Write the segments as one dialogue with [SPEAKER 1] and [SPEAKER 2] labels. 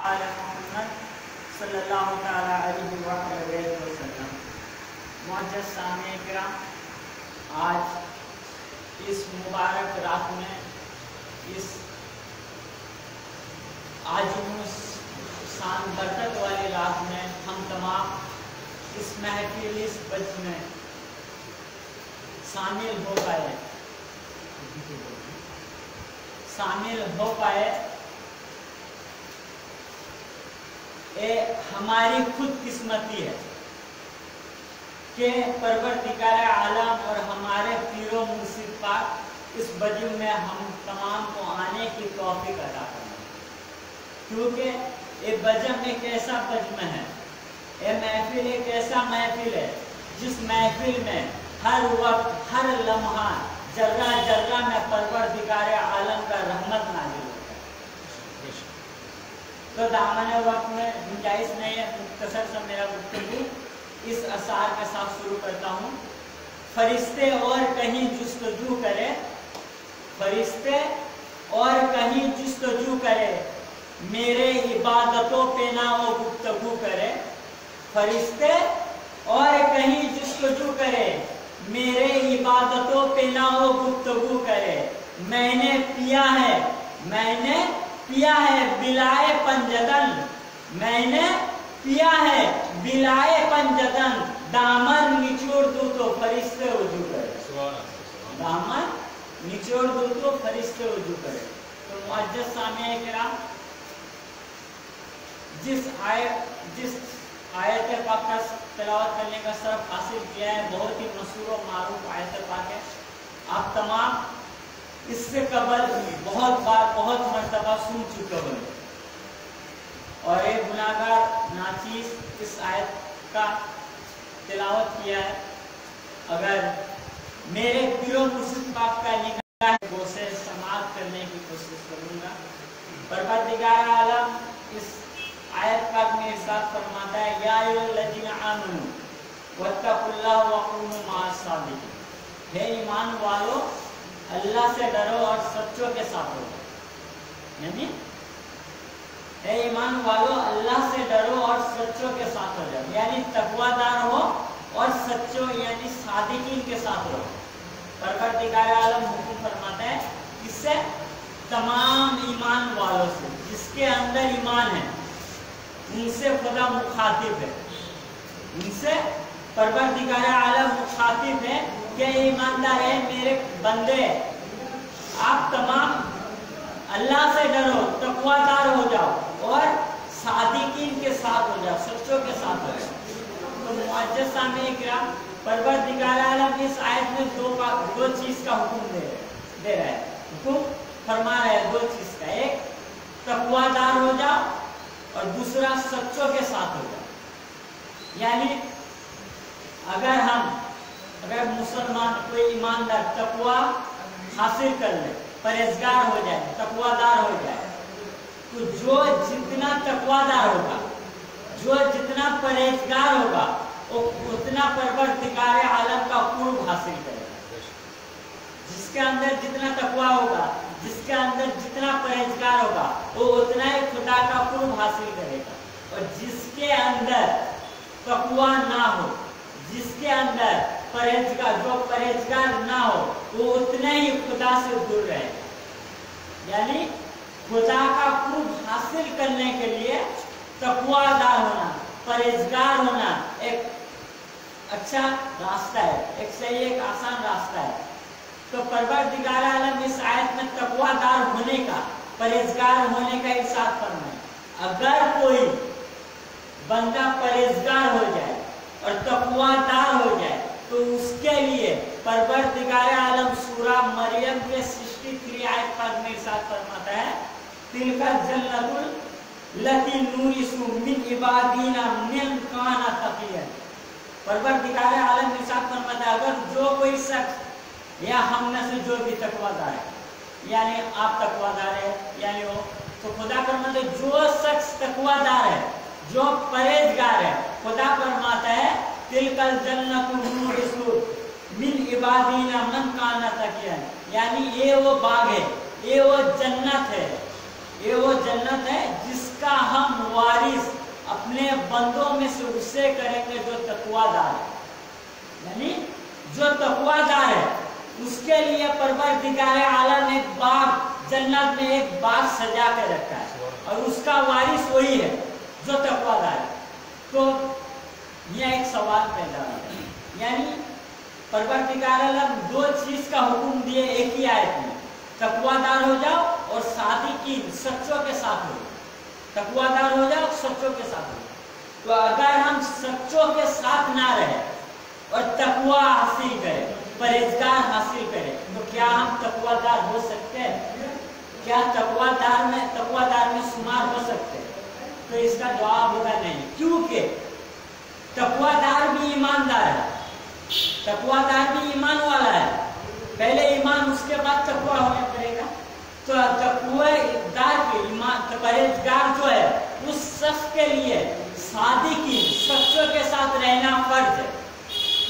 [SPEAKER 1] آل محمد صلی اللہ تعالیٰ علیہ وسلم۔ معزز سامعین کرام، آج اس مبارک رات میں، اس عظیم شان برکت والی رات میں ہم تمام اس محفل اس بچ میں شامل ہو پائے ہماری خود قسمتی ہے کہ پروردگار عالم اور ہمارے پیر و مرشد پاک اس بجم میں ہم تمام کو آنے کی توفیق عطا کریں، کیونکہ یہ بجم ایک ایسا بجم ہے، یہ محفل ایک ایسا محفل ہے جس محفل میں ہر وقت ہر لمحہ ذرہ ذرہ میں پروردگار عالم کا رحمت نازل ہوتا ہے۔ تو دامن وقت میں گنجائش نہیں ہے، مختصر سا میرا گفتگو اس اشعار کے ساتھ شروع کرتا ہوں۔ فرشتے اور کہیں جستجو کرے، فرشتے اور کہیں جستجو کرے، میرے عبادتوں پہ نہ وہ گفتگو کرے۔ فرشتے اور کہیں جستجو کرے، میرے عبادتوں پہ نہ وہ گفتگو کرے۔ میں نے پیا ہے بلائے پنجدن، میں نے پیا ہے بلائے پنجدن، دامن نچوڑ دوں تو فرشتے رجوع کرے، دامن نچوڑ دوں تو فرشتے رجوع کرے۔ تو معزز سامعین کرام، جس آیت پاک کا تلاوت کرنے کا شرف حاصل کیا ہے، بہت ہی مشہور و معروف آیت پاک ہے، آپ تمام اس سے قبل بہت بار بہت مرتبہ سن چکے ہو، اور ایک گناہگار ناچیز اس آیت کا تلاوت کیا ہے۔ اگر میرے پیر و مرشد پاک کا نگاہ وہ سے سماعت کرنے کی کوشش کروں گا۔ پروردگار عالم اس آیت پاک میں ارشاد فرماتا ہے، یا ایھا الذین آمنوا واتقوا اللہ وکونوا مع الصادقین، ہے ایمان والو اللہ سے ڈرو اور سچوں کے ساتھ رہو، یعنی اے ایمان والو اللہ سے ڈرو اور سچوں کے ساتھ ہو جاؤ، یعنی تقوی دار ہو اور سچوں یعنی صادقین کے ساتھ رہو۔ پروردگار عالم حکم فرماتا ہے اس سے تمام ایمان والوں سے، جس کے اندر ایمان ہے ان سے خدا مخاطب ہے، ان سے پروردگار عالم مخاطب ہے کہ ایماندار ہے میرے بندے، آپ تمام اللہ سے ڈرو، تقوی دار ہو جاؤ اور صادقین کے ساتھ ہو جاؤ، سچوں کے ساتھ ہو جاؤ۔ تو معزز سامعین کرام، پروردگار عالم اس آیت میں دو چیز کا حکم دے رہا ہے، حکم فرما رہا ہے دو چیز کا، ایک تقوی دار ہو جاؤ اور دوسرا سچوں کے ساتھ ہو جاؤ۔ یعنی اگر مسلمان کوئی ایماندار تقوی حاصل کر لے، پرہیزگار ہو جائے، تقوی دار ہو جائے، تو جو جتنا تقوی دار ہوگا، جو جتنا پرہیزگار ہوگا، وہ اتنا پروردگار عالم کا قرب حاصل کرے گا۔ جس کے اندر جتنا تقوی ہوگا، جس کے اندر جتنا پرہیزگار ہوگا، وہ اتنا ہی خدا کا قرب حاصل کرے گا، اور جس کے اندر تقوی نہ ہو، جس کے اندر جو پرہیزگار نہ ہو، وہ اتنا ہی خدا سے دور رہے گا۔ یعنی خدا کا قرب حاصل کرنے کے لیے تقوی دار ہونا، پرہیزگار ہونا ایک اچھا راستہ ہے، ایک صحیح ایک آسان راستہ ہے۔ تو پروردگار عالم اس آیت میں تقوی دار ہونے کا، پرہیزگار ہونے کا ارشاد فرمائے۔ اگر کوئی بندہ پرہیزگار ہو جائے اور تقوی دار ہو جائے تو اس کے لیے پروردگار عالم سورہ مریم کے 63 آیت پاک میں ارشاد فرماتا ہے، تلک الجنۃ التی نورث من عبادینا من کان تقیا۔ پروردگار عالم ارشاد فرماتا ہے، اگر جو کوئی شخص یا ہم میں سے جو بھی تقوی دار ہے، یعنی آپ تقوی دار ہے، یعنی وہ تو خدا فرماتا ہے جو شخص تقوی دار ہے، جو پرہیزگار ہے، خدا فرماتا ہے تلک الجنۃ نورث من عبادینا من کان تقیا، یعنی یہ وہ باغ ہے، یہ وہ جنت ہے، یہ وہ جنت ہے جس کا ہم वारिस अपने बंदों में से उससे करेंगे जो तकवादार है। यानी जो तकवादार है उसके लिए परवरदिगार आलम ने एक बाग जन्नत में एक बाग सजा के रखा है और उसका वारिस वही है जो तकवादार है। तो यह एक सवाल पैदा होता है, यानी परवरदिगार आलम दो चीज का हुक्म दिए एक ही आयत में, तकवादार हो जाओ और शादी की सच्चों के साथ हो। तकवादार हो जाओ, सच्चों के साथ हो। तो अगर हम सच्चों के साथ ना रहे और तकवा हासिल करें, परहेजगार हासिल करें, तो क्या हम तकवादार हो सकते हैं? क्या तकवादार में शुमार हो सकते हैं? तो इसका जवाब होगा नहीं, क्योंकि तकवादार भी ईमानदार है, तकवादार भी ईमान वाला है। पहले ईमान, उसके बाद तकवा होना पड़ेगा। तो तकवादार के ईमान, परहेजगार जो है उस शख्स के लिए शादी की सच्चों के साथ रहना फर्ज है।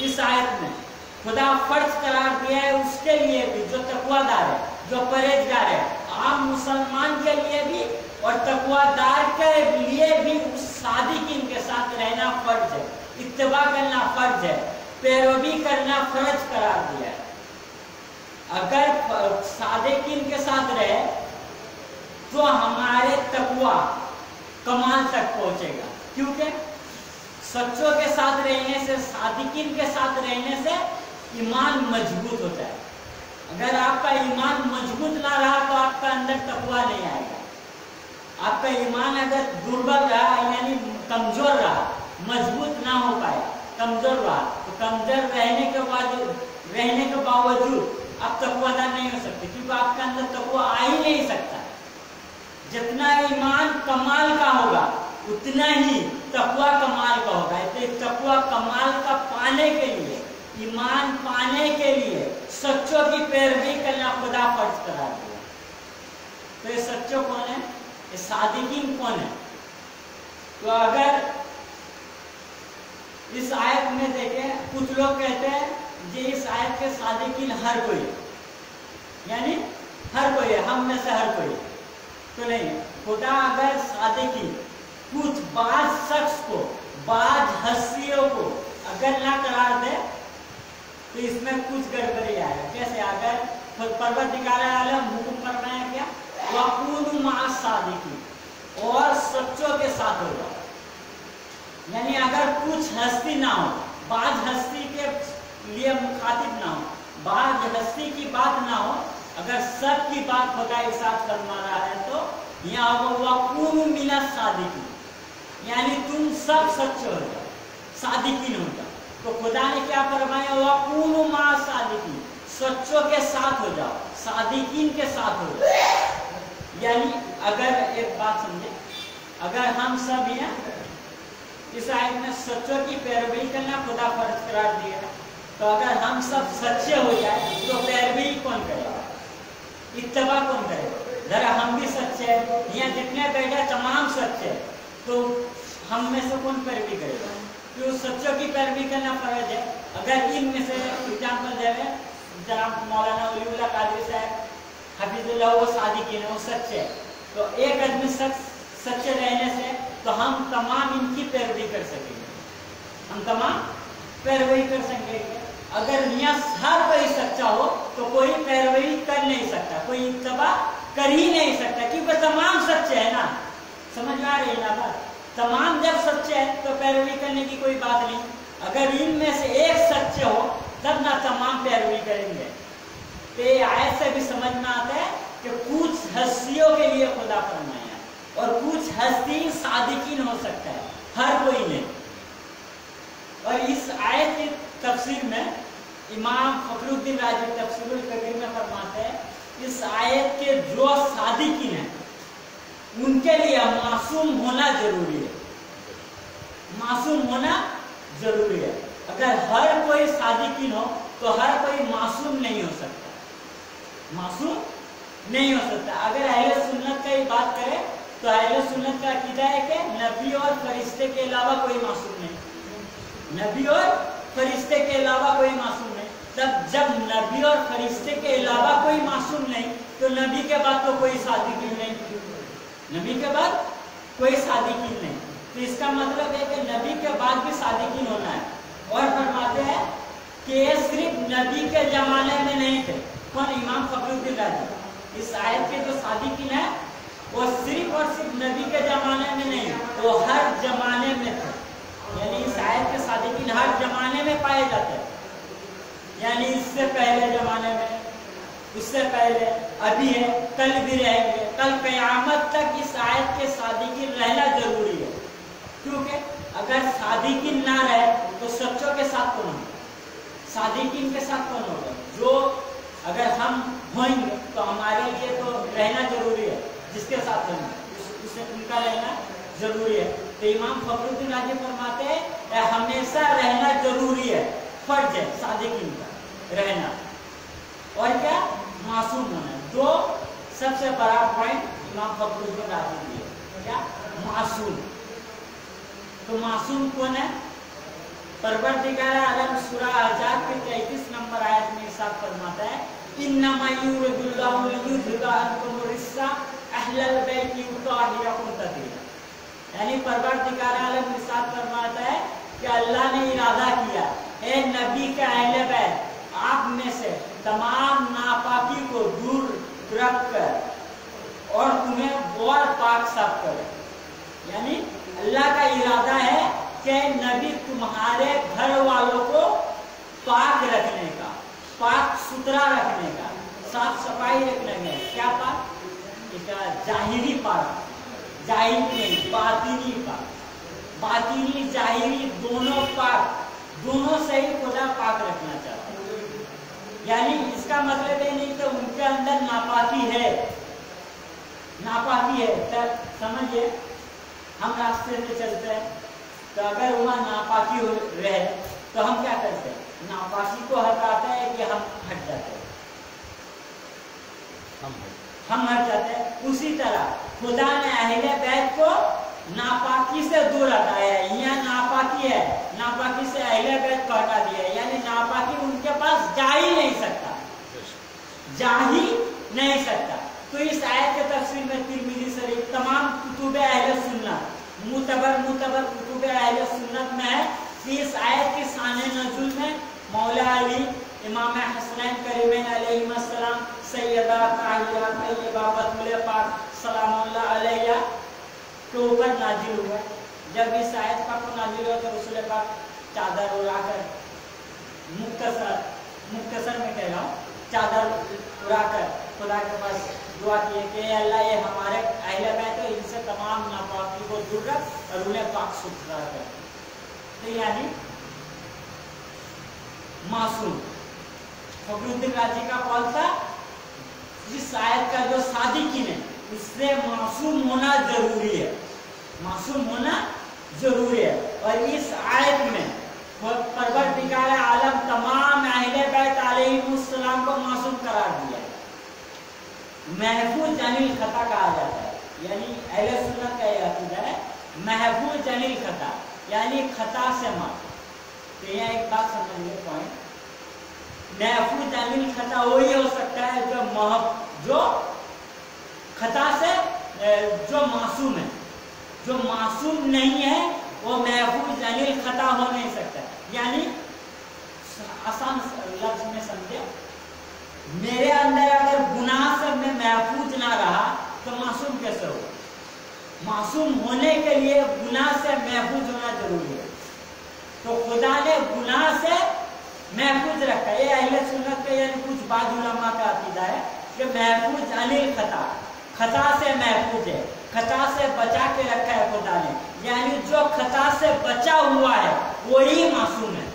[SPEAKER 1] इस आयत में खुदा फर्ज करार दिया है उसके लिए भी जो तकवादार है, जो परहेजगार है। आम मुसलमान के लिए भी और तकवादार के लिए भी उस सादिकीन के साथ रहना फर्ज है, इत्तबा करना फर्ज है, पैरवी करना फर्ज करार दिया है। अगर सादिकीन के साथ रहे तो हमारे तकवा कमाल तक पहुंचेगा, क्योंकि सच्चों के साथ रहने से, सादिकीन के साथ रहने से ईमान मजबूत होता है। अगर आपका ईमान मजबूत ना रहा तो आपका अंदर तकवा नहीं आएगा। आपका ईमान अगर दुर्बल रहा, यानी कमजोर रहा, मजबूत ना हो पाया, कमजोर रहा, तो कमजोर रहने के बावजूद आप तकवादार नहीं हो सकते, क्योंकि आपके अंदर तकवा आ ही नहीं सकता। जितना ईमान कमाल का होगा उतना ही तकवा कमाल का होगा। तो तकवा कमाल का पाने के लिए, ईमान पाने के लिए सच्चों की पैरवी करना खुदा फर्ज करा दिया। तो ये सच्चों कौन है? ये सादिकीन कौन है? तो अगर इस आयत में देखें, कुछ लोग कहते हैं कि इस आयत के सादिकीन हर कोई, यानी हर कोई है, हम में से हर कोई। तो नहीं, खुदा अगर सादिकीन कुछ बाज शख्स को, बाज हस्तियों को अगर ना करार दे तो इसमें कुछ गड़बड़ी आएगा। कैसे? अगर परवरदिगार आलम हुक्म फरमाया क्या, वकूनू मअ सादिकीन, और सच्चों के साथ होगा। यानी अगर कुछ हस्ती ना हो, बाज हस्ती के लिए मुखातिब ना हो, बाज हस्ती की बात ना हो, अगर सब की बात खुदा के साथ फरमा रहा है तो यहाँ वकूनू मिना सादिकीन, यानी तुम सब सच्चे हो जाओ, सादिकीन हो जाओ। तो खुदा ने क्या फरमाया? वकूनू मअ सादिकीन, सच्चों के साथ हो जाओ, सादिकीन के साथ हो जाओ। यानी अगर एक बात समझे, अगर हम सब हैं, इस आयत में सच्चों की पैरवी करना खुदा फर्ज करार दिया, तो अगर हम सब सच्चे हो जाए तो पैरवी कौन करेगा? इत्तबा कौन करेगा? जरा हम भी सच्चे हैं, यहाँ जितने बैठे तमाम सच्चे, तो हम में से कौन पैरवी करेगा? तो सच्चों की पैरवी करना फर्ज है। अगर इनमें से एग्जाम्पल दे रहे, जनाब मौलाना वलीउल्लाह कादरी साहब हफीजुल्लाह, वो सादिकीन है, वो सच्चे, तो एक आदमी सच्चे रहने से तो हम तमाम इनकी पैरवी कर सकेंगे, हम तमाम पैरवी कर सकेंगे। अगर यहाँ हर कोई सच्चा हो तो कोई पैरवी कर नहीं सकता, कोई इत्तबा कर ही नहीं सकता, क्योंकि तमाम सच्चे है ना। समझ में आ रही है ना बात? तमाम जब सच्चे हैं तो पैरवी करने की कोई बात नहीं। अगर इनमें से एक सच्चे हो तब ना तमाम पैरवी करेंगे। तो ये आयत से भी समझ में आता है कि कुछ हस्तियों के लिए खुदा फरमाया और कुछ हस्ती सादिकीन हो सकता है, हर कोई नहीं। और इस आयत की तफसीर में इमाम फखरुद्दीन राजी तफसीरुल कबीर में फरमाते हैं, इस आयत के जो सादिकीन है उनके लिए मासूम होना जरूरी है, मासूम होना जरूरी है। अगर हर कोई सादिकीन हो तो हर कोई मासूम नहीं हो सकता, मासूम नहीं हो सकता। अगर अहले सुन्नत की बात करें तो अहले सुन्नत का अकीदा है कि नबी और फरिश्ते के अलावा कोई मासूम नहीं, नबी और फरिश्ते के अलावा कोई मासूम नहीं। तब जब नबी और फरिश्ते के अलावा कोई मासूम नहीं तो नबी के बाद तो कोई सादिकीन नहीं, नबी के बाद कोई सादिकीन नहीं। تو اس کا مطلب ہے کہ نبی کے بعد بھی صادقین ہونا ہے. اور فرماتے ہیں کہ یہ صرف نبی کے زمانے میں نہیں تھے. کون؟ امام فخر الدین رازی. اس آیت کے جو صادقین ہیں وہ صرف اور صرف نبی کے زمانے میں نہیں، وہ ہر زمانے میں تھے. یعنی اس آیت کے صادقین ہر زمانے میں پائے جاتے ہیں. یعنی اس سے پہلے زمانے میں، اس سے پہلے، ابھی ہے، کل بھی رہیں گے، کل قیامت تک اس آیت کے صادقین رہنا ضروری ہے. کیونکہ اگر صادقین نہ رہے تو سچوں کے ساتھ کون ہوگا؟ صادقین کے ساتھ کون ہوگا؟ جو اگر ہم ہوئیں گے تو ہمارے لیے تو رہنا ضروری ہے، جس کے ساتھ ہوں گے اسے ان کا رہنا ضروری ہے. تو امام فخر الدین رازی فرماتے ہیں ہمیشہ رہنا ضروری ہے، فرض ہے صادقین کا رہنا. اور کیا؟ معصوم ہونا. جو سب سے بڑا پوائنٹ امام فخر الدین رازی دیے، کیا؟ معصوم. تو معصوم کون ہے؟ پروردگار عالم سورہ احزاب کے 33 نمبر آیت میں ارشاد فرماتا ہے انما یرید اللہ لیذھب عنکم الرجس اہل البیت یطہرکم تطہیرا. یعنی پروردگار عالم ارشاد فرماتا ہے کہ اللہ نے ارادہ کیا اے نبی کے اہل بیت آپ میں سے تمام ناپاکی کو دور رکھ کر اور تمہیں اور پاک صاف کرے. یعنی اللہ کا ارادہ ہے کہ نبی تمہارے گھر والوں کو پاک رکھنے کا، پاک ستھرا رکھنے کا، صاف صفائی رکھنے کا. کیا پاک؟ ایک ظاہری پاک، ظاہری نہیں، باطنی پاک. باطنی ظاہری دونوں پاک، دونوں سے ہی خدا پاک رکھنا چاہتا ہے. یعنی اس کا مطلب یہ نہیں کہ ان کے اندر ناپاکی ہے، ناپاکی ہے. سمجھئے ہم راستے سے چلتے ہیں تو اگر وہاں ناپاکی رہے تو ہم کیا کرتے ہیں؟ ناپاکی کو ہٹاتے ہیں کہ ہم ہٹ جاتے ہیں؟ ہم ہٹ جاتے ہیں. اسی طرح خدا نے اہل بیت کو ناپاکی سے دور ہٹایا ہے. یہاں ناپاکی ہے، ناپاکی سے اہل بیت کو ہٹا دیا ہے. یعنی ناپاکی ان کے پاس جا ہی نہیں سکتا، جا ہی نہیں سکتا. تو اس آیت کے تفسیر میں ترمذی شریف، تمام کتب اہل سنت، معتبر کتب اہل سنت میں ہے کہ اس آیت کی شان نزول میں مولا علی، امام حسنین کریمین علیہ السلام، سیدہ طاہرہ طیبہ بتول پاک سلام اللہ علیہ کے اوپر نازل ہوا. جب اس آیت پاک کو نازل ہوا تو رسول پاک چادر اڑا کر، مختصر میں کہہ رہا ہوں، چادر اڑا کر خدا کے پاس دعا کیے کہ اے اللہ یہ ہمارے اہل بیت ہے، ان سے تمام ناپاکی کو دور رکھ اور انہیں پاک ستھرا کر. تو یعنی معصوم. فخر الدین رازی کا قول تھا اس آیت کا جو صادقین ہے اس سے معصوم ہونا ضروری ہے، معصوم ہونا ضروری ہے. اور اس آیت میں پروردگار عالم تمام اہل بیت علیہ السلام کو معصوم قرار دیا ہے. محفوظ عن الخطا کہا جاتا ہے. یعنی اہل سنت کا یہ عقیدہ ہے محفوظ عن الخطا، یعنی خطا سے معاف. تو یہ ایک بات سمجھیے پوائنٹ، محفوظ عن الخطا وہی ہو سکتا ہے جو خطا سے جو معصوم ہے. جو معصوم نہیں ہے وہ محفوظ عن الخطا ہو نہیں سکتا. یعنی آسان لفظ میں سمجھے، میرے اندر اگر گناہ سے میں محفوظ نہ رہا تو معصوم کیسے ہو؟ معصوم ہونے کے لیے گناہ سے محفوظ ہونا ضروری ہے. تو خدا نے گناہ سے محفوظ رکھا. یہ اہل سنت کے یعنی کچھ بعض علماء کا عقیدہ ہے کہ محفوظ عن الخطا، خطا سے محفوظ ہے، خطا سے بچا کے رکھا ہے خدا نے. یعنی جو خطا سے بچا ہوا ہے وہی معصوم ہے.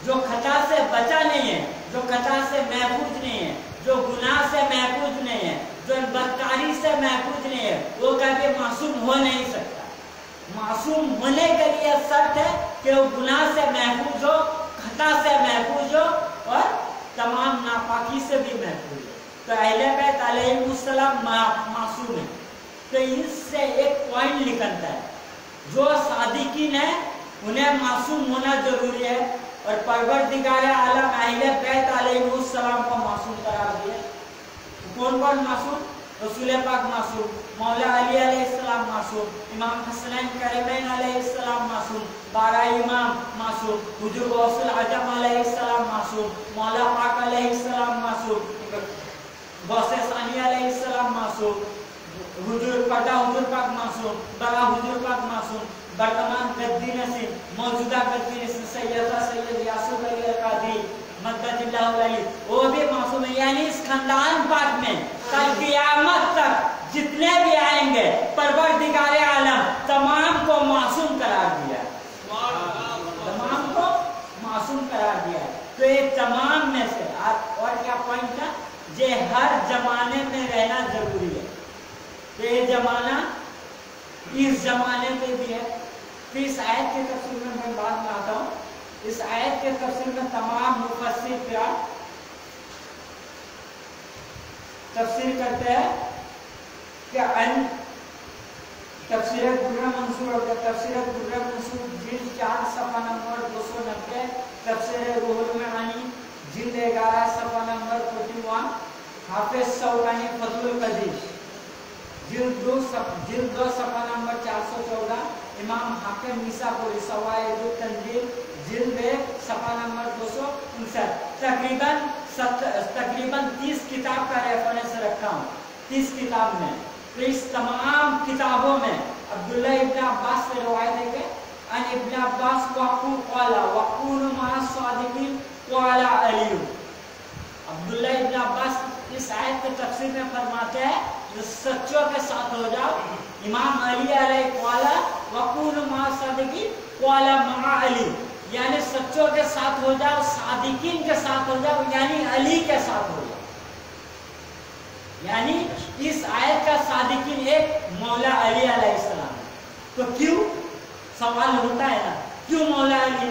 [SPEAKER 1] جو خطا سے بچا نہیں ہے، جو خطا سے محفوظ نہیں ہے، جو گناہ سے محفوظ نہیں ہے، جو بدکاری سے محفوظ نہیں ہے، وہ کبھی معصوم ہو نہیں سکتا. معصوم ہونے کے لیے شرط ہے کہ وہ گناہ سے محفوظ ہو، خطا سے محفوظ ہو اور تمام ناپاکی سے بھی محفوظ ہو. تو اہل بیت علیہ السلام معصوم ہے. تو اس سے ایک پوائنٹ نکلتا ہے جو صادقین ہیں انہیں معصوم ہونا ضروری ہے، اور پروردگار عالم اہل بیت علیہ السلام کو معصوم قرار دیا. کون کون معصوم؟ रसूल पाक मासूम, मौला अली अलैहिस्सलाम मासूम, इमाम हसनैन करीमैन अलैहिस्सलाम मासूम, 12 इमाम मासूम, हुजूर गौसुल आजम अलैहिस्सलाम मासूम, मौला पाक अलैहिस्सलाम मासूम, गौसे सानी अलैहिस्सलाम मासूम, हुजूर पर्दा हुजूर पाक मासूम, बड़ा हुजूर पाक मासूम, वर्तमान गद्दी नसीब, मौजूदा गद्दी नसीब सैयद यासूब अली अल-कादरी मद्दजिल्लाहु अलैहि, वो भी मासूम है। यानी इस खानदान पाक में कल क़यामत तक जितने भी आएंगे परवरदिगार आलम तमाम को मासूम करार दिया, तमाम को मासूम करार दिया। तो ये तमाम में से और क्या पॉइंट था, ये हर जमाने में रहना जरूरी है। तो ये जमाना इस जमाने पे भी है। तो इस आयत के तफसीर में मैं बात में आता हूँ। इस आयत के तफसीर में तमाम मुफस्सिर क्या तफसीर करते हैं कि तफसीर दुर्र मंसूर जिल्द 4 सफ़ा नंबर 290, तफसीर रूहुल मानी जिल्द 11 सफ़ा नंबर 41, हाफिज शौकानी फतहुल कदीर जिल्द 2 सफ़ा नंबर 414, इमाम हाकिम निसापुरी सवाइदुल तंजील जिल्द 1 सफ़ा नंबर 259। तकरीबन 30 किताब का रेफरेंस रखा हूँ, 30 किताब में। तो इस तमाम किताबों में अब्दुल्लाह इब्न अब्बास से रवायत है कि अन इब्न अब्बास वक़ूनु मअ सादिकीन क़ाला अली। अब्दुल्लाह इब्न अब्बास इस आयत के तफसीर में फरमाते हैं जो सच्चों के साथ हो जाओ, इमाम अली अलैहि क़ाला वक़ूनु मअ सादिकीन क़ाला मअ अली, यानी सच्चों के साथ हो जाओ, सादिकीन के साथ हो जाओ, यानी अली के साथ हो जाओ। यानी इस आयत का सादिकीन एक मौला अली अलैहिस्सलाम। तो क्यों सवाल होता है ना, क्यों मौला अली?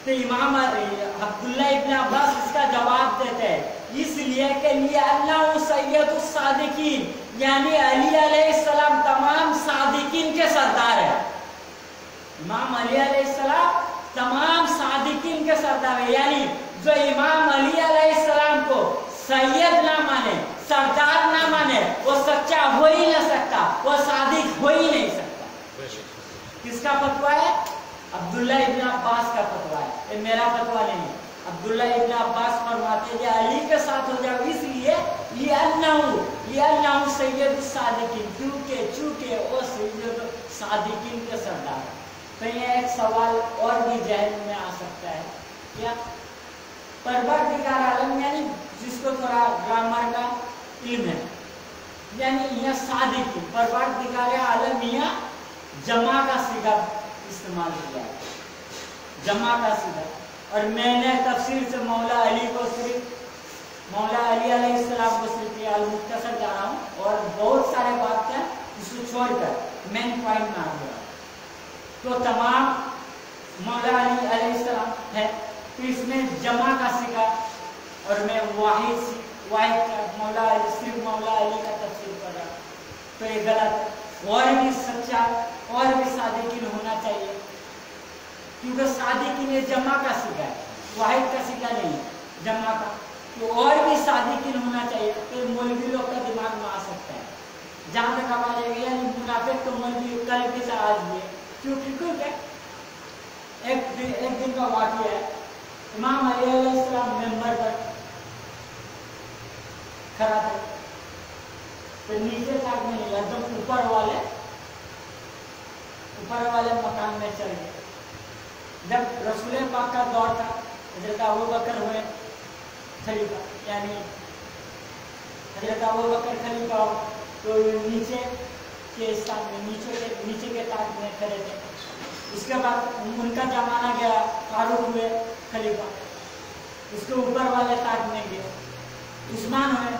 [SPEAKER 1] तो इमाम अब्दुल्लाह इब्न अब्बास इसका जवाब देते हैं इसलिए कि लिए अल्लाह सैयदुस सादिकीन, यानी अली अलैहिस्सलाम तमाम सादिकीन के सरदार है। इमाम अली अलैहिस्सलाम तमाम सादिकीन के सरदार है। यानी जो इमाम अली अलैहिस्सलाम को सैयद ना माने, सरदार ना माने, वो सच्चा हो ही ना सकता, वो सादिक हो ही नहीं सकता। किसका फतवा है? अब्दुल्लाह इब्न अब्बास का फतवा है, ये मेरा फतवा नहीं है। अब्दुल्लाह इब्न अब्बास फरमाते हैं अली के साथ हो जाओ, इसलिए ये अन्नाहु सैयदुस सादिकीन, चूंकि वो सैयद सादिकीन के सरदार है। तो ये एक सवाल और भी जहन में आ सकता है, क्या परवरदिगार आलम यानी जिसको थोड़ा ग्रामर का इल्म है, यानी यह सादिकीन परवरदिगार आलम यह जमा का सीगा इस्तेमाल किया है, जमा का सीगा। और मैंने तफसीर से मौला अली अलैहिस्सलाम को सिर्फ अल-मुख्तसर जा रहा हूँ और बहुत सारे बात हैं इसको छोड़कर मेन पॉइंट में आ गया। तो तमाम मौला अली अलैहिस्सलाम है, तो इसमें जमा का सीगा और मैं वाहिद मौला अली सिर्फ मौला अली का तफसीर कर रहा हूँ, तो ये गलत है। और भी सच्चा और भी सादिकीन होना चाहिए, क्योंकि सादिकीन ये जमा का सीगा है, वाहिद का सीगा नहीं है, जमा का। तो और भी सादिकीन होना चाहिए, तो मौलवी लोग का दिमाग में आ सकता है। जहाँ तक आवाज आएगी यानी मुनाफिक तो मौलवी कल भी से आज भी है, क्योंकि एक दिन का वाक़या है, इमाम अली अलैहिस्सलाम मेंबर पर खड़ा थे, तो नीचे तक नहीं लगा, एकदम ऊपर वाले मकान में चल गए। जब रसूल पाक का दौर था, हजरत अबू बकर हुए खलीफा, यानी हजरत अबू बकर खलीफा, तो नीचे के स्थान में नीचे के ताज में खड़े थे। उसके बाद उनका जमाना गया, फारूक हुए खलीफा, उसके ऊपर वाले ताज में गए, उस्मान हुए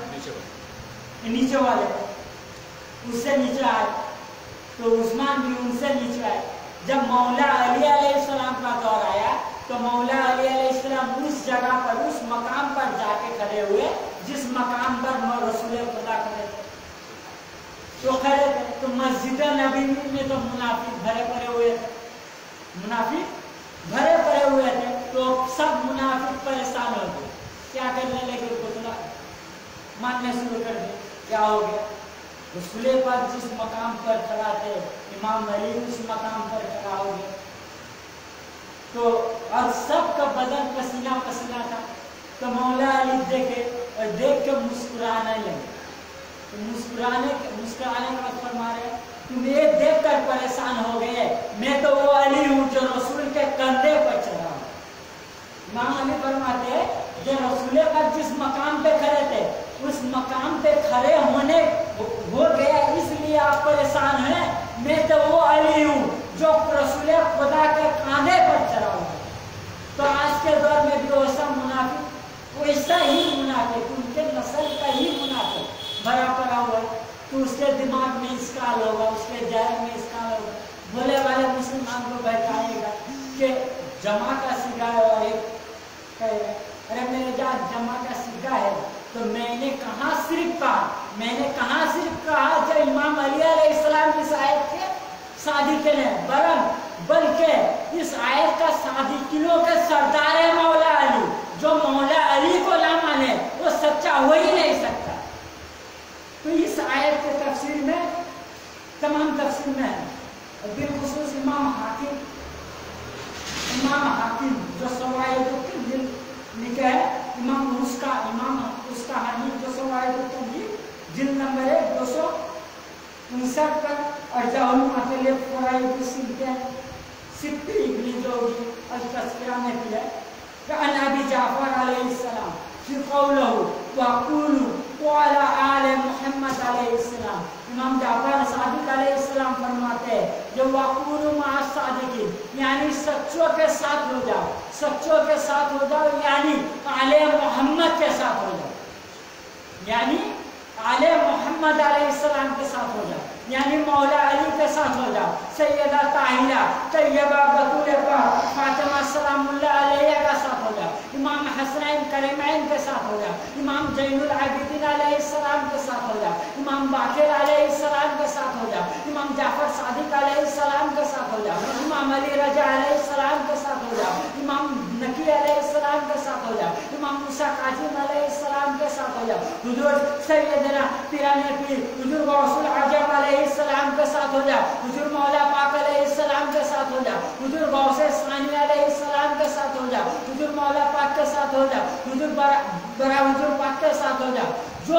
[SPEAKER 1] नीचे वाले, उससे नीचे आए, तो उस्मान भी उनसे नीचे आए। जब मौला अली अलैहिस्सलाम का दौर आया, तो मौला अली अलैहिस्सलाम उस जगह पर, उस मकाम पर जाके खड़े हुए जिस मकाम पर रसूल खुदा खड़े थे। तो खड़े थे तो मस्जिद नबी में तो मुनाफिक भरे पड़े हुए थे, तो सब मुनाफिक परेशान हो गए, क्या करने लगे, मानने शुरू कर दिए। क्या हो गया? रसूल पाक जिस मकाम पर खड़ा थे, इमाम अली उस मकाम पर खड़ा हो गए। तो और सबका बदन पसीना पसीना था। तो मौला अली देखे और देख के मुस्कुराने लगे। तो मुस्कुराने के बाद फरमा रहे, तुम ये देख कर परेशान हो गए, मैं तो वो अली हूँ जो रसूल के कंधे पर चढ़ा हूँ। इमाम अली फरमाते जो रसूल पाक जिस मकाम पे खड़े थे, उस मकाम पे खड़े होने हो गया, इसलिए आप परेशान हैं। मैं तो वो अली हूँ जो रसूल खुदा के कांधे पर चढ़ा हुआ है। तो आज के दौर में भी वैसा मुनाफिक, वैसा ही मुनाफिक, उनके नस्ल का ही मुनाफिक भरा पड़ा हुआ है। तो उसके दिमाग में इसकाल होगा, उसके जहन में इसकाल होगा। बोले वाले मुसलमान को बहकाएगा कि जमा का सिक्का है, और एक कहेगा अरे मेरे जहाँ जमा का सिक्का है। तो मैंने कहाँ सिर्फ कहा जब इमाम अली अलैहिस्सलाम इस आयत के सादिक़ीन है, बल्कि इस आयत का सादिक़ीनों के सरदार है मौला अली। जो मौला अली को ना माने वो सच्चा हो ही नहीं सकता। तो इस आयत के तफसीर में तमाम तफसीर में है। बिलखुसूस इमाम हाकिम जो सवाइद लिखा है, इमाम उसका हानी जो सवाइद जिल्द नंबर 259 पर अर्जाउल मतले फराइद सिप्पी इब्न जोगी अल-तस्किरा में किया है। अन-नबी जाफर अलैहिस्सलाम फी कौलहु वक़ूलु क़ाला आले मोहम्मद अलैहिस्सलाम, इमाम जाफर सादिक अलैहिस्सलाम फरमाते हैं जो वक़ूलु मअ सादिकीन, यानी सच्चों के साथ हो जाओ, सच्चों के साथ हो जाओ, यानी आले मोहम्मद के साथ हो जाओ, यानी आले मोहम्मद अलैहिस्सलाम के साथ हो जाओ, यानी मौला अली के साथ हो जाओ, सैयदा ताहिरा तैयबा बतूल फातिमा सलामुल्लाह अलैहा का साथ हो जाओ, इमाम हसनैन करीमैन के साथ हो जाओ, इमाम जैनुल आबिदीन अलैहिस्सलाम के साथ हो जाओ, इमाम बाकिर अलैहिस्सलाम के साथ हो जाओ, इमाम जाफर सादिक अलैहिस्सलाम के साथ हो जाओ, इमाम अली रजा अलैहिस्सलाम के साथ हो जाओ, इमाम नकी अलैहिस्सलाम के साथ हो जाओ, इमाम मूसा काजिम अलैहिस्सलाम के साथ हो जाओ, हुजूर सैयदना पिराने पीर हुजूर गौसुल आजम अलैहिस्सलाम के साथ हो जाओ, हुजूर मौला पाक अलैहिस्सलाम के साथ हो जाओ, हुजूर गौसे सानी अलैहिस्सलाम के साथ हो जाओ, हुजूर मौला पाक के साथ हो जाओ, हुजूर बड़ा हुजूर पाक के साथ हो जाओ। जो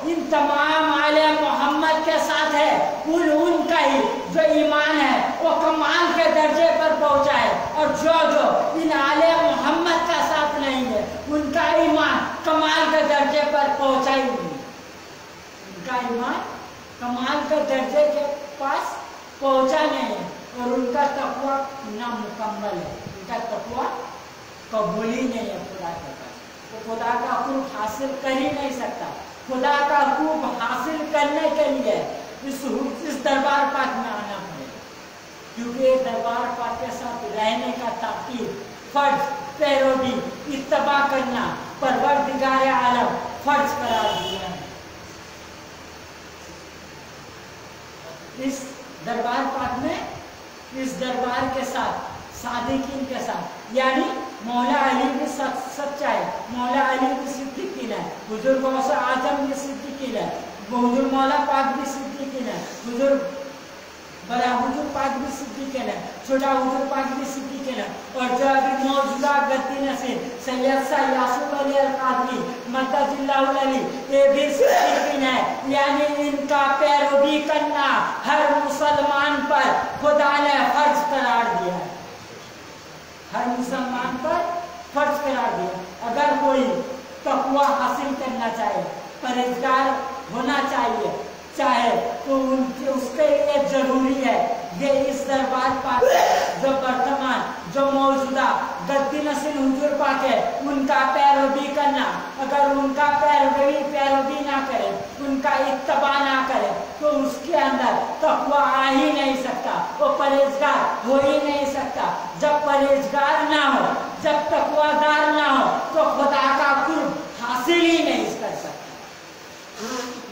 [SPEAKER 1] इन तमाम आले मोहम्मद के साथ है, उनका ही जो ईमान है वो कमाल के दर्जे पर पहुंचा है, और जो इन आले मोहम्मद का साथ नहीं है, उनका ईमान कमाल के दर्जे पर पहुंचा ही नहीं। उनका ईमान कमाल के दर्जे के पास पहुंचा नहीं है, और उनका तकवा नामुकम्मल है, उनका तकवा कबूल ही नहीं है खुदा के पास। तो खुदा का हुक्म हासिल कर ही नहीं सकता। खुदा का हुक्म हासिल करने के लिए इस दरबार पाक में आना पड़ेगा, क्योंकि दरबार पाक के साथ रहने का ताकीद, फर्ज, पैरोवी, इत्तबा करना परवरदिगार आलम फर्ज करार दिया है। इस दरबार पाक में, इस दरबार के साथ, सादिकीन के साथ, यानी मौला अली भी सच्चा है, मौला अली भी सिद्दीकीन है, हुजूर गौसे आजम भी सिद्दीकीन है, हुजूर मौला पाक भी सिद्दीकीन है, हुजूर बड़ा हुजूर पाक भी सिद्दीकीन है, छोटा हुजूर पाक भी सिद्दीकीन है, और जो अभी मौजूदा गद्दी नसीब सैयद शाह यासूफ अली अल-कादरी मद्दजिल्लाहुल अली, ये भी सिद्दीकीन है। यानी इनका पैरवी करना हर मुसलमान पर खुदा ने फर्ज करार दिया है, हर मुसलमान पर फर्ज करार दिया। अगर कोई तकवा हासिल करना चाहे, परहेजगार होना चाहे तो उसके लिए जरूरी है ये इस दरबार पाक जो वर्तमान, जो मौजूदा गद्दी नस्ल हुजूर पाक है, उनका पैरवी करना। अगर उनका पैरवी ना करे, उनका इत्तबा ना करे, तो उसके अंदर तकवा आ ही नहीं सकता, वो परहेजगार हो ही नहीं सकता। जब परहेजगार ना हो, जब तकवादार ना हो, तो खुदा का कुर्ब हासिल ही नहीं कर सकता।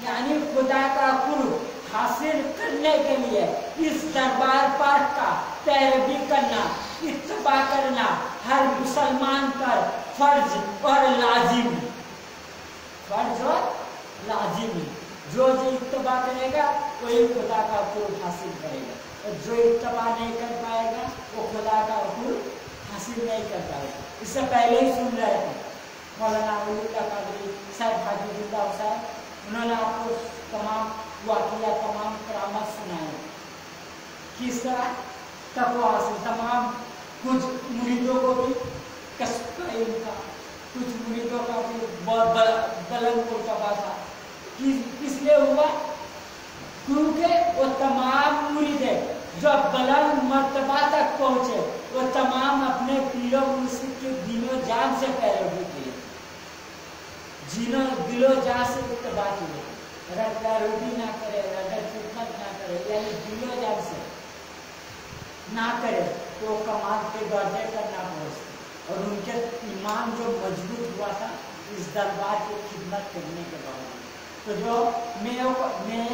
[SPEAKER 1] यानी खुदा का कुर्ब हासिल करने के लिए इस दरबार पाक का पैरवी करना, इत्तबा करना हर मुसलमान पर फर्ज और लाजिम, फर्ज और लाजिम। जो इत्तबा करेगा वही खुदा का हुक्म हासिल करेगा, और जो इत्तबा नहीं कर पाएगा वो खुदा का हुक्म हासिल नहीं कर पाएगा। इससे पहले ही सुन रहे थे मौलाना वलीउल्लाह कादरी साहब हाफिजुल्लाह साहब, उन्होंने आपको तमाम वाक़िया तमाम करामत सुनाए, किस तरह तक़वा हासिल, तमाम कुछ मुरीदों को भी कश्फ है उनका, कुछ मुरीदों का भी बहुत बुलंद मर्तबा था। किस लिए हुआ? क्योंकि वो तमाम मुरीदे जो बुलंद मर्तबा तक पहुँचे वो तमाम अपने पीरो मुर्शिद के दिलो जान से पैरवी किए, दिलो जान से इत्तबा किए, अगर पैरवी ना करे, अगर खिदमत ना करे, यानी दिलो जान से ना करे तो कमाल के दर्जे पर ना पहुँचते। और उनके ईमान जो मजबूत हुआ था इस दरबार की खिदमत करने के बाद। तो जो मैं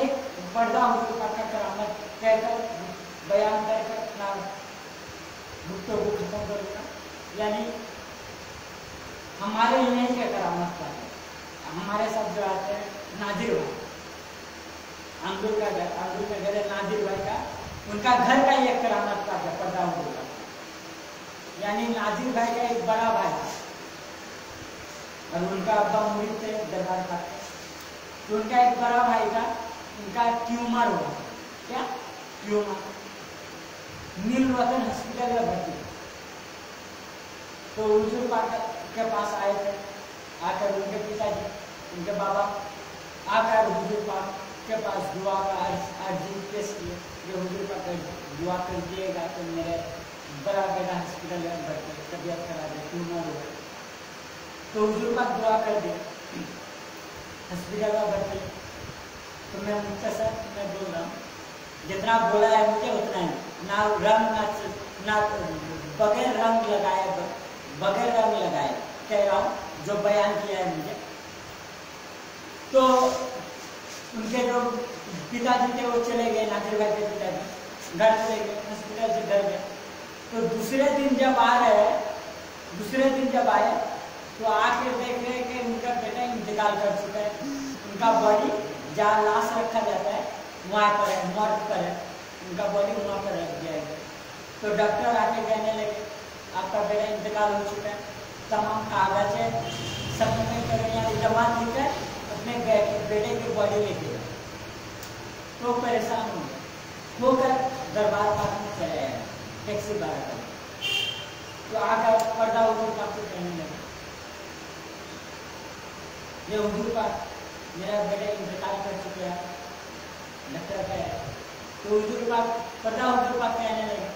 [SPEAKER 1] एक पर्दा हुजूर पाक का करामत कहकर बयान करके अपना गुफ्तगू खत्म करूँगा। यानी हमारे यहीं के करामत का है, हमारे साथ जो आते हैं नादिर भाई, अंगूर का घर है नादिर भाई का, उनका घर का एक करामत का है पर्दा हुजूर का। यानी नादिर भाई का एक बड़ा भाई था और उनका अब्बा मुरीद थे दरबार का, तो उनका एक बड़ा भाई था, उनका ट्यूमर हुआ। क्या ट्यूमर? नील वतन हॉस्पिटल में भर्ती। तो हुजूर पाक के पास आए थे, आकर उनके पिताजी उनके बाबा आकर हुजूर पाक के पास दुआ का अर्जी पेश किए, जो हुजूर पाक दुआ कर दिएगा तो मेरे बड़ा बेटा हॉस्पिटल में भर्ती, तबीयत खराब है, ट्यूमर हुआ। तो हुजूर पाक दुआ कर दिए, हॉस्पिटल में भर्ती। तो मैं मुख्तसर मैं बोल रहा हूँ, जितना बोला है मुझे उतना ही, ना रंग ना बगैर रंग लगाए कह रहा हूँ जो बयान किया है मुझे। तो उनके जो पिताजी थे वो चले गए, नादिर भाई के पिताजी घर चले गए, हॉस्पिटल से घर गए। तो दूसरे दिन जब आए तो आके देख रहे कि उनका बेटा इंतकाल कर चुका है, उनका बॉडी जहाँ लाश रखा जाता है वहाँ पर है, मर्ग पर है, उनका बॉडी वहाँ पर रख दिया गया। तो डॉक्टर आके कहने लगे आपका बेटा इंतकाल हो चुका है, तमाम कागज सबमिट करें या जमा देकर अपने बेटे की बॉडी लेके जाए। तो परेशान होकर दरबार पाक में चले आए टैक्सी भाड़ा कर। तो आकर पर्दा हुजूर पाक से कहने लगे ये हुजूर पाक मेरा बेटा इंतकाल कर चुके हैं, डॉक्टर का है। तो हुजूर पाक पर्दा हुजूर पाक कहने लगे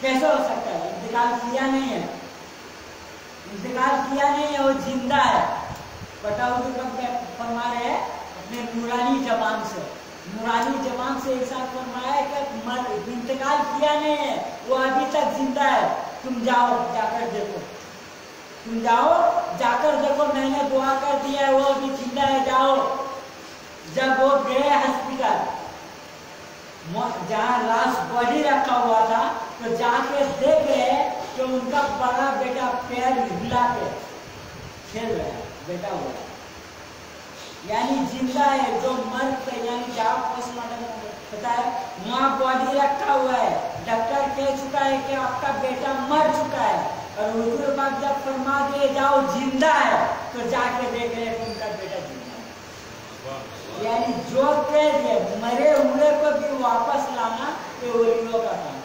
[SPEAKER 1] कैसे हो सकता है, इंतकाल किया नहीं है, वो जिंदा है। पर्दा हुजूर पाक फरमा रहे हैं अपने नूरानी जबान से एक साथ फरमाया कि इंतकाल किया नहीं है, वो अभी तक जिंदा है, तुम जाओ जाकर देखो, मैंने दुआ कर दिया है, वो अभी जिंदा है, जाओ। जब वो गए हॉस्पिटल जहाँ लाश बॉडी रखा हुआ था तो जाके देख रहे कि उनका बड़ा बेटा पैर हिला के खेल रहा है, बेटा हुआ यानी जिंदा है, जो मर यानी जहाँ पोस्टमार्टम होता है वहाँ बॉडी रखा हुआ है, डॉक्टर कह चुका है कि आपका बेटा मर चुका है, और हुजूर पाक जब फरमा दिए जाओ जिंदा है तो जाके देख रहे कि उनका बेटा जिंदा है। यानी जो कह दिए मरे हुए को भी वापस लाना ये वलियों का काम है,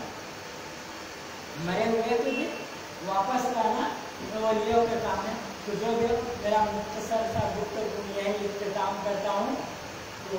[SPEAKER 1] मरे हुए को भी वापस लाना ये वलियों का काम है। तो जो भी मेरा मुख्तसर सा गुफ्तगू यही इख्तिताम करता हूँ। तो